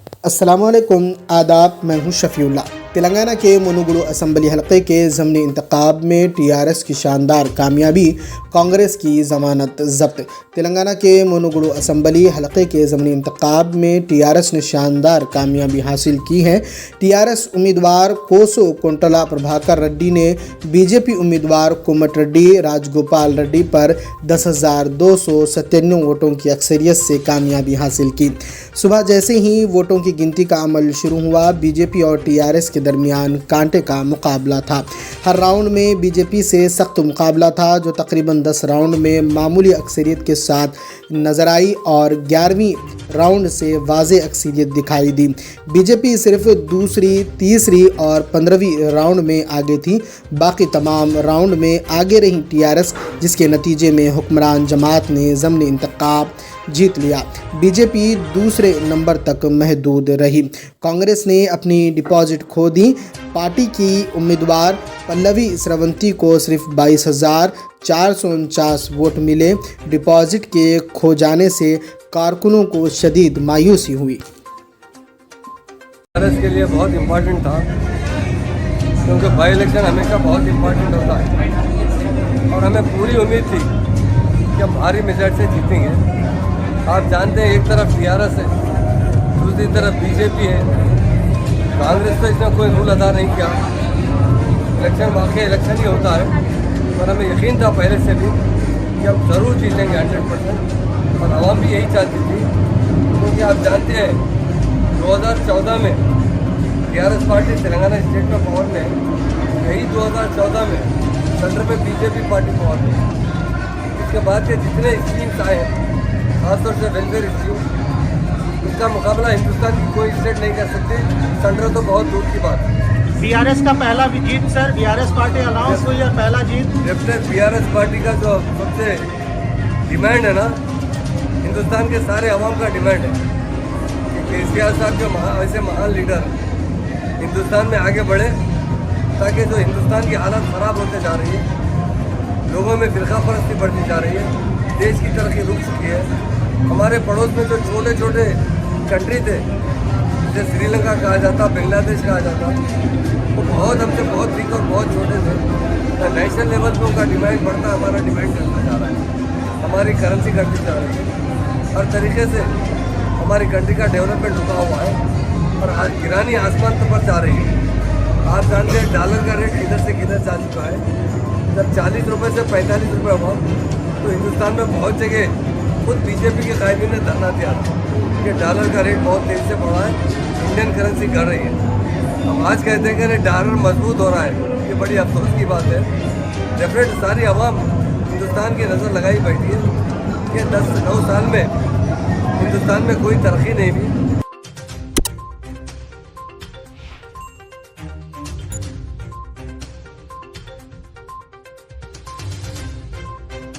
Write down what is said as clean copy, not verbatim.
अस्सलामुअलैकुम, आदाब। मैं हूं शफीउल्ला। तेलंगाना के मुनुगुरु असम्बली हलक़े के ज़मनी इंतखाब में टीआरएस की शानदार कामयाबी, कांग्रेस की ज़मानत ज़ब्त। तेलंगाना के मुनुगुरु असम्बली हलक़े के ज़मनी इंतखाब में टीआरएस ने शानदार कामयाबी हासिल की है। टीआरएस उम्मीदवार कोसो कोंटला प्रभाकर रेड्डी ने बीजेपी उम्मीदवार कोमट रेड्डी राजगोपाल रेड्डी पर 10,297 वोटों की अक्सरियत से कामयाबी हासिल की। सुबह जैसे ही वोटों की गिनती का अमल शुरू हुआ, बीजेपी और टीआरएस के दरमियान कांटे का मुकाबला था। हर राउंड में बीजेपी से सख्त मुकाबला था, जो तकरीबन 10 राउंड में मामूली अक्सरियत के साथ नजर आई और 11वीं राउंड से वाज़े अक्सरियत दिखाई दी। बीजेपी सिर्फ दूसरी, तीसरी और 15वीं राउंड में आगे थी। बाकी तमाम राउंड में आगे रही टीआरएस, जिसके नतीजे में हुक्मरान जमात ने ज़मनी इंतखाब जीत लिया। बीजेपी दूसरे नंबर तक महदूद रही। कांग्रेस ने अपनी डिपॉजिट खो दी। पार्टी की उम्मीदवार पल्लवी स्रवंती को सिर्फ 22,449 वोट मिले। डिपॉजिट के खो जाने से कारकुनों को शदीद मायूसी हुई। कांग्रेस के लिए बहुत इम्पोर्टेंट था, क्योंकि बाई इलेक्शन हमेशा बहुत इम्पोर्टेंट होता है और हमें पूरी उम्मीद थी कि हम भारी मेजॉरिटी से जीतेंगे। आप जानते हैं, एक तरफ टीआरएस है, दूसरी तरफ बीजेपी है। कांग्रेस तो इसमें कोई रूल अदा नहीं किया। इलेक्शन वाकई इलेक्शन ही होता है, पर हमें यकीन था पहले से भी कि हम ज़रूर जीतेंगे 100%, और आवाम भी यही चाहती थी। क्योंकि आप जानते हैं 2014 में टीआरएस पार्टी तेलंगाना स्टेट में पावर में, यही 2014 में सेंटर में बीजेपी पार्टी पावर में। इसके बाद के जितने स्कीम्स आए हैं, खासतौर से वेलफेयर स्कीम, इसका मुकाबला हिंदुस्तान की कोई स्टेट नहीं कर सकती। सेंटर तो बहुत दूर की बात है। बीआरएस का पहला जीत सर, बीआरएस पार्टी अनाउंस हुई और पहला जीत। डेफिनेट बीआरएस पार्टी का जो सबसे डिमांड है ना, हिंदुस्तान के सारे अवाम का डिमांड है कि केसीआर साहब जो ऐसे महान लीडर हिंदुस्तान में आगे बढ़े, ताकि जो हिंदुस्तान की हालत ख़राब होते जा रही है, लोगों में फ़िरका परस्ती बढ़ती जा रही है, देश की तरक्की रुक चुकी है। हमारे पड़ोस में जो छोटे छोटे कंट्री थे, जैसे श्रीलंका कहा जाता, बांग्लादेश कहा जाता, वो बहुत हमसे बहुत वीक और बहुत छोटे थे। तो नेशनल लेवल पर उनका डिमांड बढ़ता, हमारा डिमांड करता जा रहा है। हमारी करेंसी घटती जा रही है। हर तरीके से हमारी कंट्री का डेवलपमेंट रुका हुआ है और गिरानी आसमान पर जा रही है। आप जानते हैं डॉलर का रेट किधर से किधर जा चुका है। जब 40 रुपये से 45 रुपये हुआ, तो हिंदुस्तान में बहुत जगह खुद बीजेपी के कायदे ने धरना दिया कि डॉलर का रेट बहुत तेज़ी से बढ़ा है, इंडियन करेंसी गिर रही है। हम आज कहते हैं कि डॉलर मजबूत हो रहा है, ये बड़ी अफसोस की बात है। डेफिनेट सारी आवाम हिंदुस्तान की नज़र लगाई बैठी है कि 10 से 9 साल में हिंदुस्तान में कोई तरक्की नहीं हुई।